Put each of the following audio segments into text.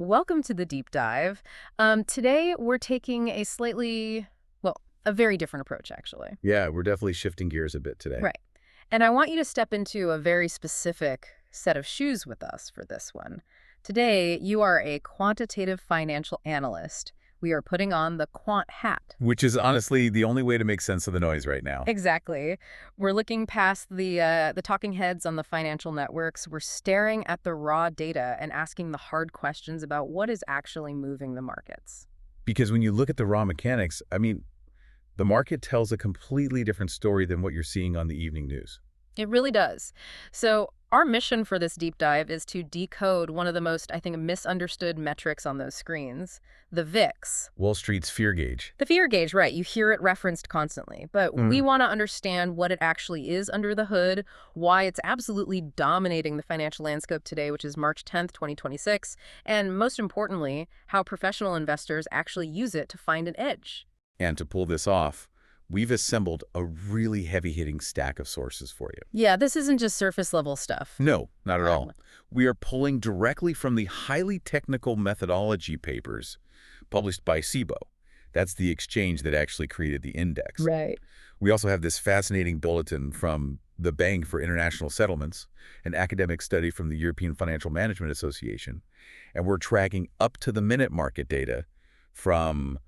Welcome to the deep dive. Today we're taking a very different approach, actually. Yeah, we're definitely shifting gears a bit today. Right. And I want you to step into a very specific set of shoes with us for this one. Today, you are a quantitative financial analyst. We are putting on the quant hat. Which is honestly the only way to make sense of the noise right now. Exactly. We're looking past the talking heads on the financial networks. We're staring at the raw data and asking the hard questions about what is actually moving the markets. Because when you look at the raw mechanics, the market tells a completely different story than what you're seeing on the evening news. It really does. So our mission for this deep dive is to decode one of the most, I think, misunderstood metrics on those screens, the VIX. Wall Street's fear gauge. The fear gauge, right. You hear it referenced constantly. But we want to understand what it actually is under the hood, why it's absolutely dominating the financial landscape today, which is March 10th, 2026, and most importantly, how professional investors actually use it to find an edge. And to pull this off, we've assembled a really heavy-hitting stack of sources for you. Yeah, this isn't just surface-level stuff. No, not at all. We are pulling directly from the highly technical methodology papers published by SIBO. That's the exchange that actually created the index. Right. We also have this fascinating bulletin from the Bank for International Settlements, an academic study from the European Financial Management Association, and we're tracking up-to-the-minute market data from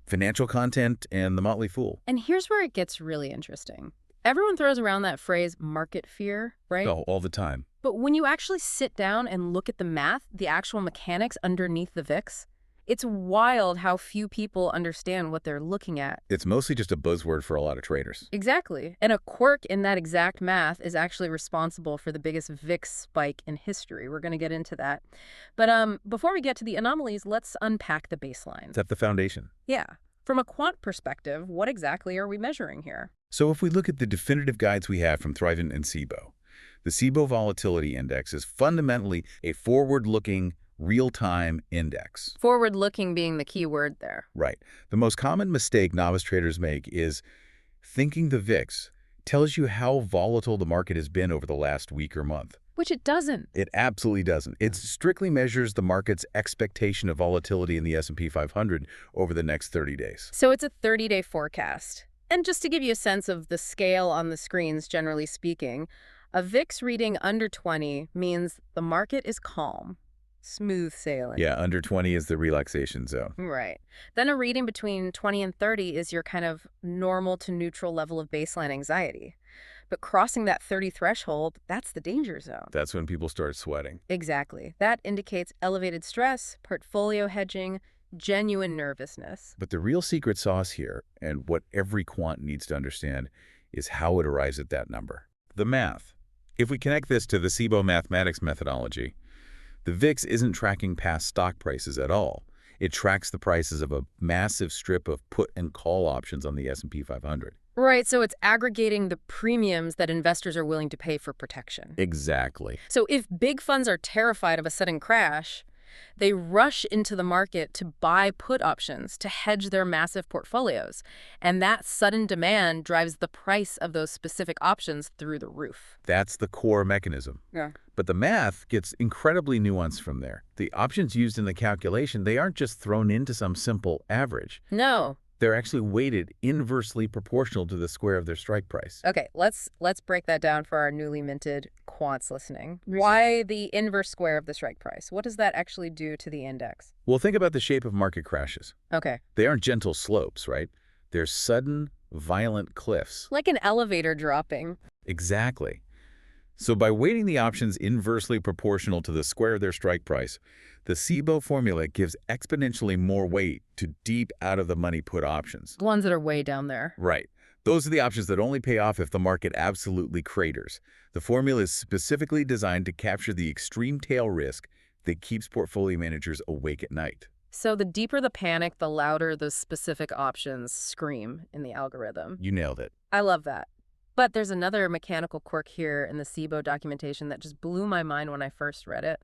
Financial Content and The Motley Fool. And here's where it gets really interesting. Everyone throws around that phrase market fear, right? Oh, all the time. But when you actually sit down and look at the math, the actual mechanics underneath the VIX, it's wild how few people understand what they're looking at. It's mostly just a buzzword for a lot of traders. Exactly. And a quirk in that exact math is actually responsible for the biggest VIX spike in history. We're going to get into that. But before we get to the anomalies, let's unpack the baseline. Set the foundation. Yeah. From a quant perspective, what exactly are we measuring here? So if we look at the definitive guides we have from Thrivent and SIBO, the SIBO Volatility Index is fundamentally a forward-looking, real-time index. Forward-looking being the key word there. Right. The most common mistake novice traders make is thinking the VIX tells you how volatile the market has been over the last week or month. Which it doesn't. It absolutely doesn't. It strictly measures the market's expectation of volatility in the S&P 500 over the next 30 days. So it's a 30-day forecast. And just to give you a sense of the scale on the screens, generally speaking, a VIX reading under 20 means the market is calm. Smooth sailing. Yeah, under 20 is the relaxation zone. Right. Then a reading between 20 and 30 is your kind of normal to neutral level of baseline anxiety. But crossing that 30 threshold, that's the danger zone. That's when people start sweating. Exactly. That indicates elevated stress, portfolio hedging, genuine nervousness. But the real secret sauce here, and what every quant needs to understand, is how it arrives at that number. The math. If we connect this to the SIBO mathematics methodology, the VIX isn't tracking past stock prices at all. It tracks the prices of a massive strip of put and call options on the S&P 500. Right, so it's aggregating the premiums that investors are willing to pay for protection. Exactly. So if big funds are terrified of a sudden crash, they rush into the market to buy put options to hedge their massive portfolios. And that sudden demand drives the price of those specific options through the roof. That's the core mechanism. Yeah. But the math gets incredibly nuanced from there. The options used in the calculation, they aren't just thrown into some simple average. No. They're actually weighted inversely proportional to the square of their strike price. Okay, let's break that down for our newly minted quants listening. Why the inverse square of the strike price? What does that actually do to the index? Well, think about the shape of market crashes. Okay. They aren't gentle slopes, right? They're sudden, violent cliffs. Like an elevator dropping. Exactly. So by weighting the options inversely proportional to the square of their strike price, the SIBO formula gives exponentially more weight to deep out-of-the-money put options. The ones that are way down there. Right. Those are the options that only pay off if the market absolutely craters. The formula is specifically designed to capture the extreme tail risk that keeps portfolio managers awake at night. So the deeper the panic, the louder the specific options scream in the algorithm. You nailed it. I love that. But there's another mechanical quirk here in the SIBO documentation that just blew my mind when I first read it.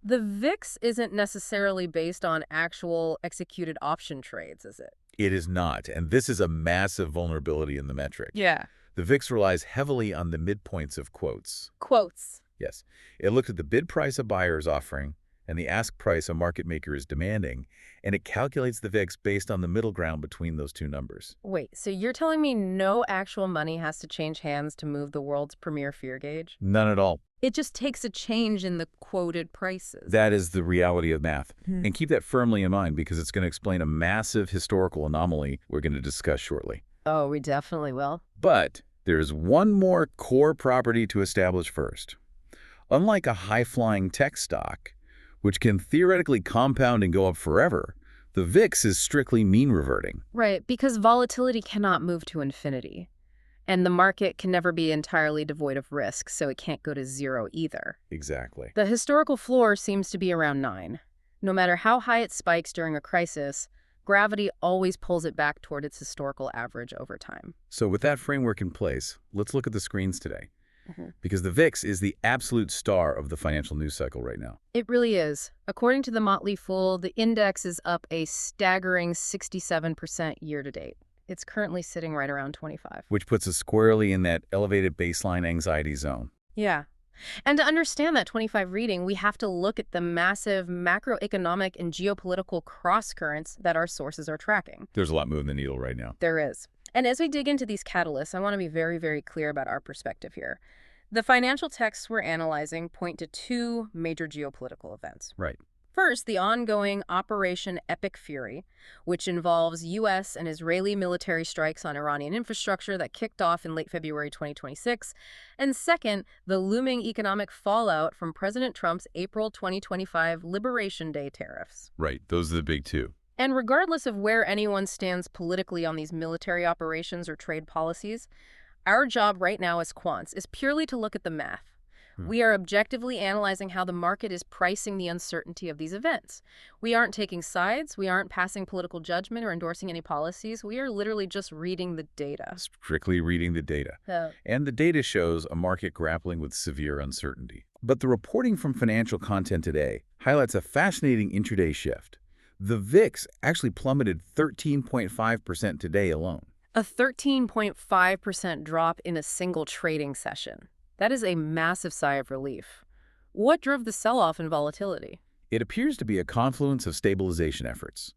The VIX isn't necessarily based on actual executed option trades, is it? It is not, and this is a massive vulnerability in the metric. Yeah. The VIX relies heavily on the midpoints of quotes. Quotes. Yes. It looks at the bid price a buyer is offering and the ask price a market maker is demanding, and it calculates the VIX based on the middle ground between those two numbers. Wait, so you're telling me no actual money has to change hands to move the world's premier fear gauge? None at all. It just takes a change in the quoted prices. That is the reality of math. And keep that firmly in mind because it's going to explain a massive historical anomaly we're going to discuss shortly. Oh, we definitely will. But there's one more core property to establish first. Unlike a high-flying tech stock, which can theoretically compound and go up forever, the VIX is strictly mean reverting. Right, because volatility cannot move to infinity. And the market can never be entirely devoid of risk, so it can't go to zero either. Exactly. The historical floor seems to be around 9. No matter how high it spikes during a crisis, gravity always pulls it back toward its historical average over time. So with that framework in place, let's look at the screens today. Because the VIX is the absolute star of the financial news cycle right now. It really is. According to the Motley Fool, the index is up a staggering 67% year-to-date. It's currently sitting right around 25. Which puts us squarely in that elevated baseline anxiety zone. Yeah. And to understand that 25 reading, we have to look at the massive macroeconomic and geopolitical cross-currents that our sources are tracking. There's a lot moving the needle right now. There is. And as we dig into these catalysts, I want to be very, very clear about our perspective here. The financial texts we're analyzing point to 2 major geopolitical events. Right. First, the ongoing Operation Epic Fury, which involves U.S. and Israeli military strikes on Iranian infrastructure that kicked off in late February 2026. And second, the looming economic fallout from President Trump's April 2025 Liberation Day tariffs. Right. Those are the big 2. And regardless of where anyone stands politically on these military operations or trade policies, our job right now as quants is purely to look at the math. We are objectively analyzing how the market is pricing the uncertainty of these events. We aren't taking sides. We aren't passing political judgment or endorsing any policies. We are literally just reading the data. Strictly reading the data. And the data shows a market grappling with severe uncertainty. But the reporting from Financial Content Today highlights a fascinating intraday shift. The VIX actually plummeted 13.5% today alone. A 13.5% drop in a single trading session. That is a massive sigh of relief. What drove the sell-off in volatility? It appears to be a confluence of stabilization efforts.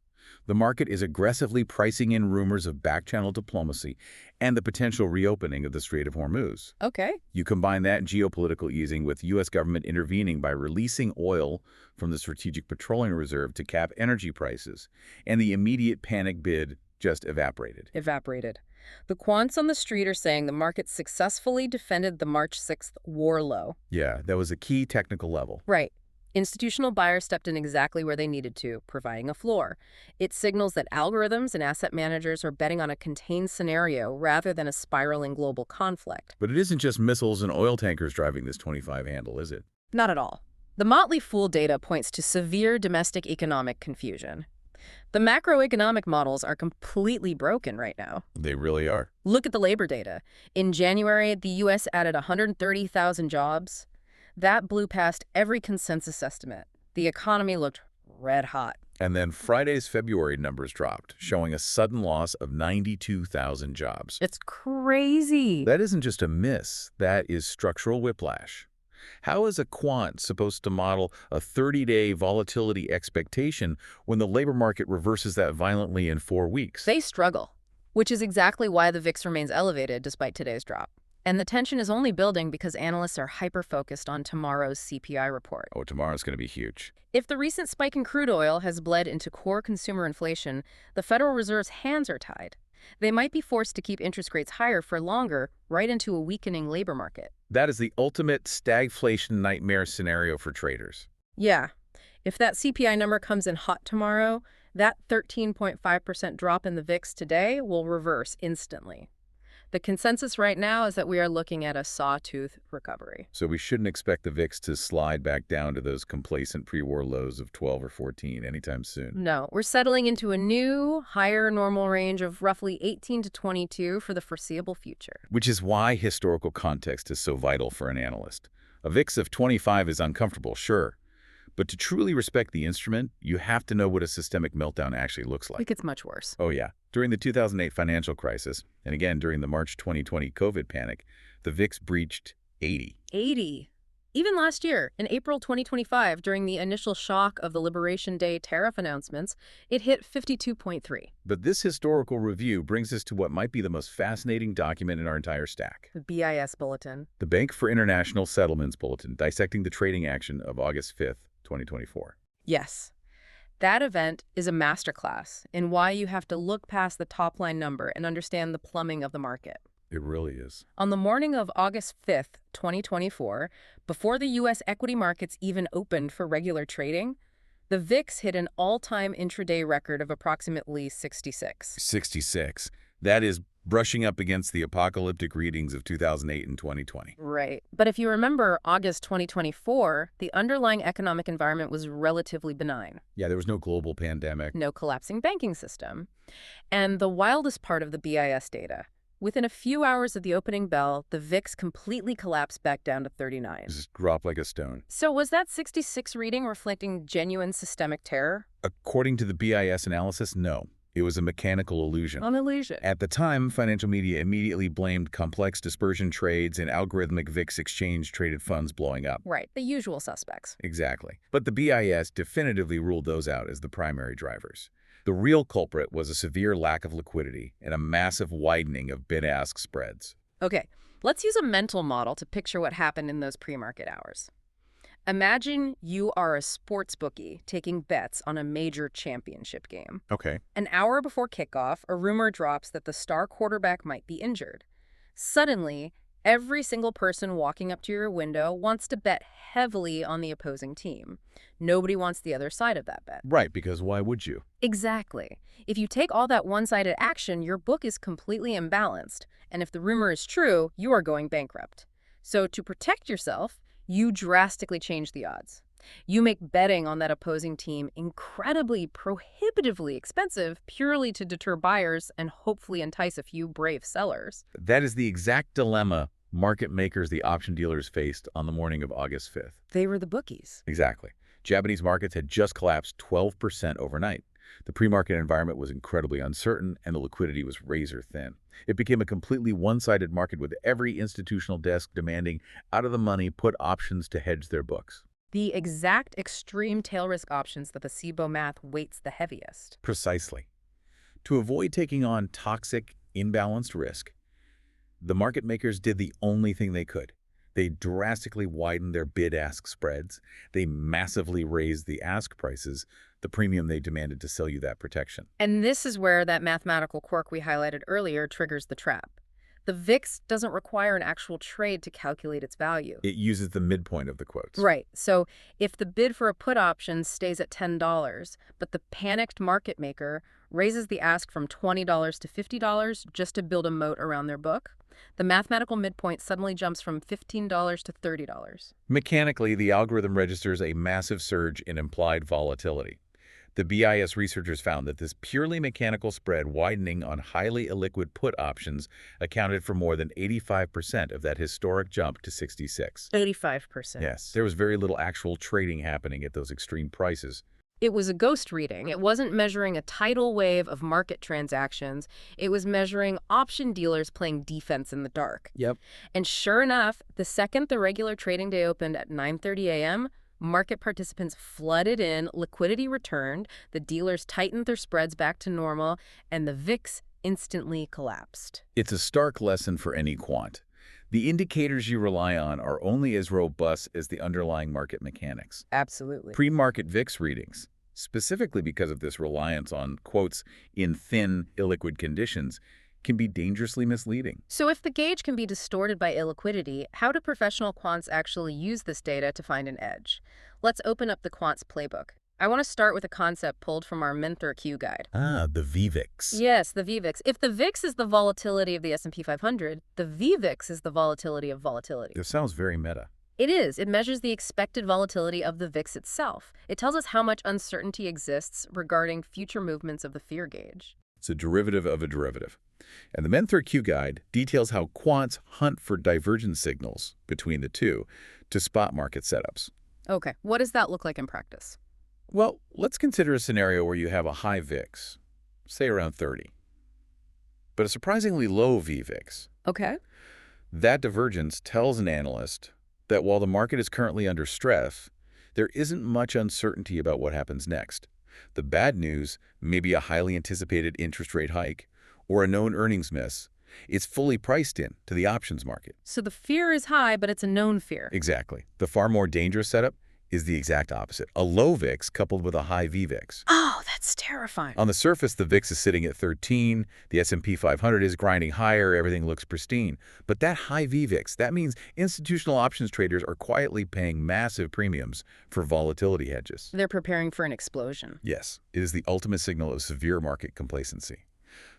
The market is aggressively pricing in rumors of back-channel diplomacy and the potential reopening of the Strait of Hormuz. Okay. You combine that geopolitical easing with U.S. government intervening by releasing oil from the Strategic Petroleum Reserve to cap energy prices, and the immediate panic bid just evaporated. The quants on the street are saying the market successfully defended the March 6th war low. Yeah, that was a key technical level. Right. Institutional buyers stepped in exactly where they needed to, providing a floor. It signals that algorithms and asset managers are betting on a contained scenario rather than a spiraling global conflict. But it isn't just missiles and oil tankers driving this 25 handle, is it? Not at all. The Motley Fool data points to severe domestic economic confusion. The macroeconomic models are completely broken right now. They really are. Look at the labor data. In January, the U.S. added 130,000 jobs. That blew past every consensus estimate. The economy looked red hot. And then Friday's February numbers dropped, showing a sudden loss of 92,000 jobs. It's crazy. That isn't just a miss. That is structural whiplash. How is a quant supposed to model a 30-day volatility expectation when the labor market reverses that violently in 4 weeks? They struggle, which is exactly why the VIX remains elevated despite today's drop. And the tension is only building because analysts are hyper-focused on tomorrow's CPI report. Oh, tomorrow's going to be huge. If the recent spike in crude oil has bled into core consumer inflation, the Federal Reserve's hands are tied. They might be forced to keep interest rates higher for longer, right into a weakening labor market. That is the ultimate stagflation nightmare scenario for traders. Yeah. If that CPI number comes in hot tomorrow, that 13.5% drop in the VIX today will reverse instantly. The consensus right now is that we are looking at a sawtooth recovery. So we shouldn't expect the VIX to slide back down to those complacent pre-war lows of 12 or 14 anytime soon. No, we're settling into a new, higher normal range of roughly 18 to 22 for the foreseeable future. Which is why historical context is so vital for an analyst. A VIX of 25 is uncomfortable, sure. But to truly respect the instrument, you have to know what a systemic meltdown actually looks like. It gets much worse. Oh, yeah. During the 2008 financial crisis, and again during the March 2020 COVID panic, the VIX breached 80. 80. Even last year, in April 2025, during the initial shock of the Liberation Day tariff announcements, it hit 52.3. But this historical review brings us to what might be the most fascinating document in our entire stack. The BIS Bulletin. The Bank for International Settlements Bulletin, dissecting the trading action of August 5th, 2024. Yes. That event is a masterclass in why you have to look past the top-line number and understand the plumbing of the market. It really is. On the morning of August 5th, 2024, before the U.S. equity markets even opened for regular trading, the VIX hit an all-time intraday record of approximately 66. 66. That is brushing up against the apocalyptic readings of 2008 and 2020. Right. But if you remember August 2024, the underlying economic environment was relatively benign. Yeah, there was no global pandemic. No collapsing banking system. And the wildest part of the BIS data, within a few hours of the opening bell, the VIX completely collapsed back down to 39. Just dropped like a stone. So was that 66 reading reflecting genuine systemic terror? According to the BIS analysis, no. It was a mechanical illusion. An illusion. At the time, financial media immediately blamed complex dispersion trades and algorithmic VIX exchange-traded funds blowing up. Right, the usual suspects. Exactly. But the BIS definitively ruled those out as the primary drivers. The real culprit was a severe lack of liquidity and a massive widening of bid-ask spreads. Okay, let's use a mental model to picture what happened in those pre-market hours. Imagine you are a sports bookie taking bets on a major championship game. Okay. An hour before kickoff, a rumor drops that the star quarterback might be injured. Suddenly, every single person walking up to your window wants to bet heavily on the opposing team. Nobody wants the other side of that bet. Right, because why would you? Exactly. If you take all that one-sided action, your book is completely imbalanced. And if the rumor is true, you are going bankrupt. So to protect yourself, you drastically change the odds. You make betting on that opposing team incredibly, prohibitively expensive purely to deter buyers and hopefully entice a few brave sellers. That is the exact dilemma market makers, the option dealers, faced on the morning of August 5th. They were the bookies. Exactly. Japanese markets had just collapsed 12% overnight. The pre-market environment was incredibly uncertain, and the liquidity was razor-thin. It became a completely one-sided market with every institutional desk demanding out-of-the-money put options to hedge their books. The exact extreme tail risk options that the SIBO math weights the heaviest. Precisely. To avoid taking on toxic, imbalanced risk, the market makers did the only thing they could. They drastically widened their bid-ask spreads. They massively raised the ask prices, the premium they demanded to sell you that protection. And this is where that mathematical quirk we highlighted earlier triggers the trap. The VIX doesn't require an actual trade to calculate its value. It uses the midpoint of the quotes. Right. So if the bid for a put option stays at $10, but the panicked market maker raises the ask from $20 to $50 just to build a moat around their book, the mathematical midpoint suddenly jumps from $15 to $30. Mechanically, the algorithm registers a massive surge in implied volatility. The BIS researchers found that this purely mechanical spread widening on highly illiquid put options accounted for more than 85% of that historic jump to 66. 85%. Yes, there was very little actual trading happening at those extreme prices. It was a ghost reading. It wasn't measuring a tidal wave of market transactions. It was measuring option dealers playing defense in the dark. Yep. And sure enough, the second the regular trading day opened at 9:30 a.m., market participants flooded in, liquidity returned, the dealers tightened their spreads back to normal, and the VIX instantly collapsed. It's a stark lesson for any quant. The indicators you rely on are only as robust as the underlying market mechanics. Absolutely. Pre-market VIX readings, specifically because of this reliance on, quotes, in thin, illiquid conditions, can be dangerously misleading. So if the gauge can be distorted by illiquidity, how do professional quants actually use this data to find an edge? Let's open up the quant's playbook. I want to start with a concept pulled from our Mentor Q guide. Ah, the VIX. Yes, the VIX. If the VIX is the volatility of the S&P 500, the VIX is the volatility of volatility. This sounds very meta. It is. It measures the expected volatility of the VIX itself. It tells us how much uncertainty exists regarding future movements of the fear gauge. It's a derivative of a derivative. And the Mentor Q guide details how quants hunt for divergence signals between the two to spot market setups. Okay, what does that look like in practice? Well, let's consider a scenario where you have a high VIX, say around 30, but a surprisingly low VVIX. Okay. That divergence tells an analyst that while the market is currently under stress, there isn't much uncertainty about what happens next. The bad news may be a highly anticipated interest rate hike or a known earnings miss. It's fully priced in to the options market. So the fear is high, but it's a known fear. Exactly. The far more dangerous setup is the exact opposite. A low VIX coupled with a high VVIX. Oh, that's terrifying. On the surface, the VIX is sitting at 13, the S&P 500 is grinding higher, everything looks pristine. But that high VVIX, that means institutional options traders are quietly paying massive premiums for volatility hedges. They're preparing for an explosion. Yes, it is the ultimate signal of severe market complacency.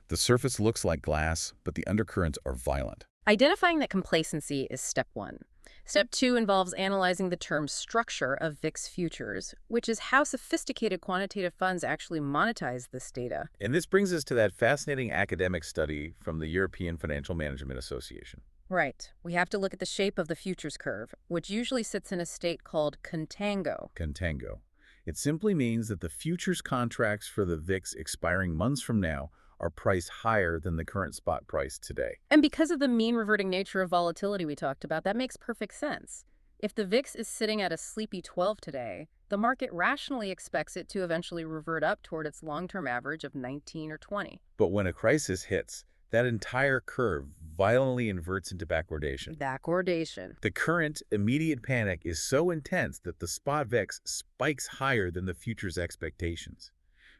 The surface looks like glass, but the undercurrents are violent. Identifying that complacency is step one. Step two involves analyzing the term structure of VIX futures, which is how sophisticated quantitative funds actually monetize this data. And this brings us to that fascinating academic study from the European Financial Management Association. Right. We have to look at the shape of the futures curve, which usually sits in a state called contango. Contango. It simply means that the futures contracts for the VIX expiring months from now are priced higher than the current spot price today. And because of the mean reverting nature of volatility we talked about, that makes perfect sense. If the VIX is sitting at a sleepy 12 today, the market rationally expects it to eventually revert up toward its long-term average of 19 or 20. But when a crisis hits, that entire curve violently inverts into backwardation. Backwardation. The current immediate panic is so intense that the spot VIX spikes higher than the futures expectations,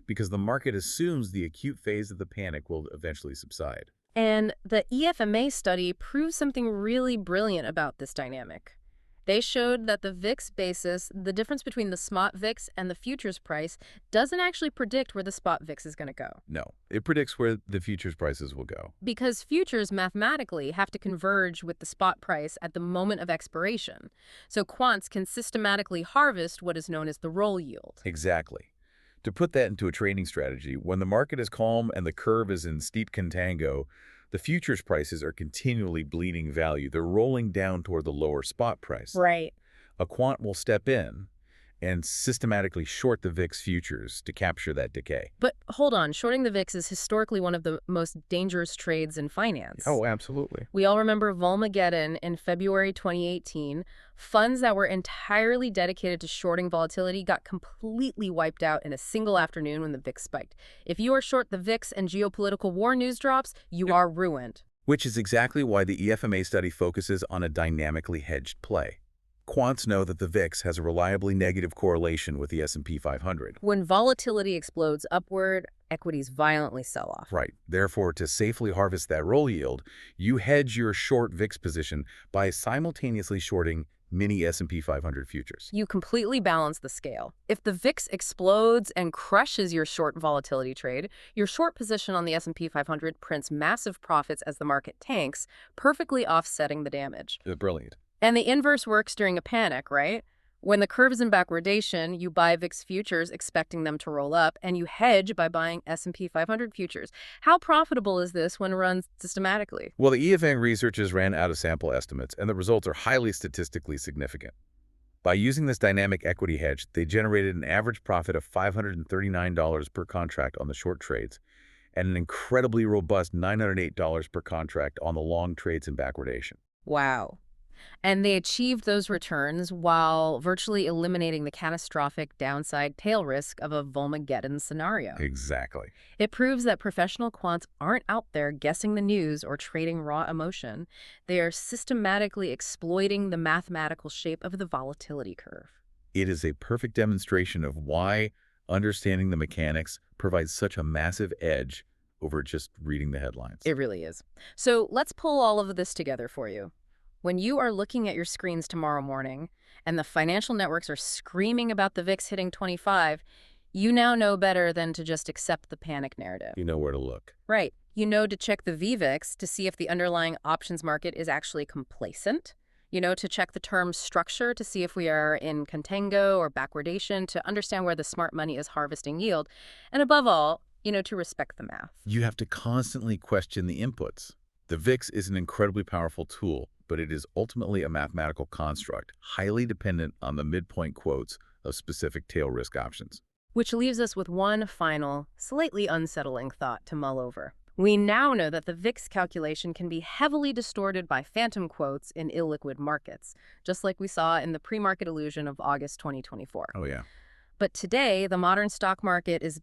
because the market assumes the acute phase of the panic will eventually subside. And the EFMA study proves something really brilliant about this dynamic. They showed that the VIX basis, the difference between the spot VIX and the futures price, doesn't actually predict where the spot VIX is going to go. No, it predicts where the futures prices will go. Because futures mathematically have to converge with the spot price at the moment of expiration. So quants can systematically harvest what is known as the roll yield. Exactly. To put that into a trading strategy, when the market is calm and the curve is in steep contango, the futures prices are continually bleeding value. They're rolling down toward the lower spot price. Right. A quant will step in and systematically short the VIX futures to capture that decay. But hold on, shorting the VIX is historically one of the most dangerous trades in finance. Oh, absolutely. We all remember Volmageddon in February 2018. Funds that were entirely dedicated to shorting volatility got completely wiped out in a single afternoon when the VIX spiked. If you are short the VIX and geopolitical war news drops, you are ruined. Which is exactly why the EFMA study focuses on a dynamically hedged play. Quants know that the VIX has a reliably negative correlation with the S&P 500. When volatility explodes upward, equities violently sell off. Right. Therefore, to safely harvest that roll yield, you hedge your short VIX position by simultaneously shorting mini S&P 500 futures. You completely balance the scale. If the VIX explodes and crushes your short volatility trade, your short position on the S&P 500 prints massive profits as the market tanks, perfectly offsetting the damage. Brilliant. And the inverse works during a panic, right? When the curve is in backwardation, you buy VIX futures expecting them to roll up, and you hedge by buying S&P 500 futures. How profitable is this when run systematically? Well, the EFN researchers ran out of sample estimates, and the results are highly statistically significant. By using this dynamic equity hedge, they generated an average profit of $539 per contract on the short trades, and an incredibly robust $908 per contract on the long trades in backwardation. Wow. And they achieved those returns while virtually eliminating the catastrophic downside tail risk of a Volmageddon scenario. Exactly. It proves that professional quants aren't out there guessing the news or trading raw emotion. They are systematically exploiting the mathematical shape of the volatility curve. It is a perfect demonstration of why understanding the mechanics provides such a massive edge over just reading the headlines. It really is. So let's pull all of this together for you. When you are looking at your screens tomorrow morning and the financial networks are screaming about the VIX hitting 25, you now know better than to just accept the panic narrative. You know where to look. Right. You know to check the VVIX to see if the underlying options market is actually complacent. You know to check the term structure to see if we are in contango or backwardation to understand where the smart money is harvesting yield. And above all, you know to respect the math. You have to constantly question the inputs. The VIX is an incredibly powerful tool, but it is ultimately a mathematical construct, highly dependent on the midpoint quotes of specific tail risk options. Which leaves us with one final, slightly unsettling thought to mull over. We now know that the VIX calculation can be heavily distorted by phantom quotes in illiquid markets, just like we saw in the pre-market illusion of August 2024. Oh, yeah. But today, the modern stock market is